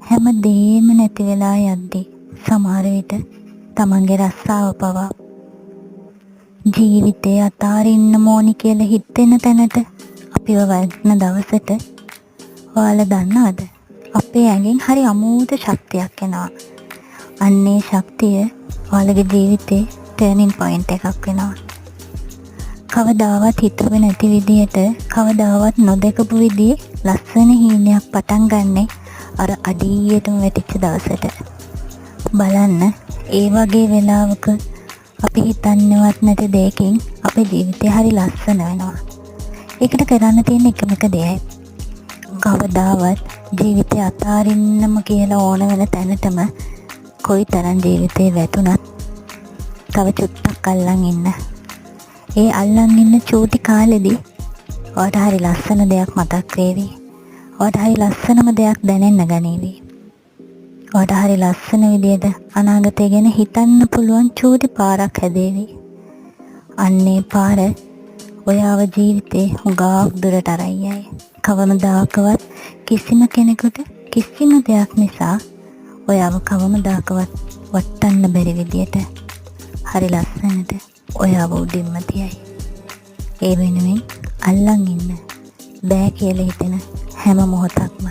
හැමදේම නැති වෙලා යද්දී සමහර විට තමන්ගේ රස්සාව පවා ජීවිතේ අතාරින්න ඕනි කියලා හිතෙන තැනට අපිව වදින දවසට ඔයාලා දන්නවද? අපේ ඇඟෙන් හරි අමෝඝ ශක්තියක් එනවා. අන්නේ ශක්තිය ඔයාලගේ ජීවිතේ ටර්නින් පොයින්ට් එකක් වෙනවා. කවදාවත් හිතුවේ නැති විදියට, කවදාවත් නොදකපු විදිහේ ලස්සන හීනයක් පටන් ගන්නෙ අර අඩියටම වැටිච්ච දවසට. බලන්න, ඒ වගේ වෙලාවක අපි හිතන්නේවත් නැති දෙයකින් අපේ ජීවිතේ හරි ලස්සන වෙනවා. ඒකට කරන්න තියෙන එකම එක දෙයයි, කවදාවත් ජීවිතේ අතාරින්නම කියලා ඕන වෙන තැනටම කොයිතරම් ජීවිතේ වැටුණත් තව චුට්ටක් අල්ලන් ඉන්න. ඒ අල්ලන් ඉන්න චූටි කාලෙදී ඔයාට හරි ලස්සන දෙයක් මතක් වේවි. ඔයාට හරි ලස්සනම දෙයක් දැනෙන්න ගනීවි. ඔයාට හරි ලස්සන විදියට අනාගතය ගැන හිතන්න පුළුවන් චූටි පාරක් හැදේවි. අන්නේ පාර ඔයාව ජීවිතේ හුඟක් දුරට අරන් යයි. කවමදාකවත් කිසිම කෙනෙකුට කිසිම දෙයක් නිසා ඔයාව කවමදාකවත් වටන්න බැරි විදියට හරි ලස්සනට ඔයාව උඩින්ම තියයි. ඒ වෙනුවෙන් අල්ලන් ඉන්න බෑ කියලා හිතෙන හැම මොහොතක්ම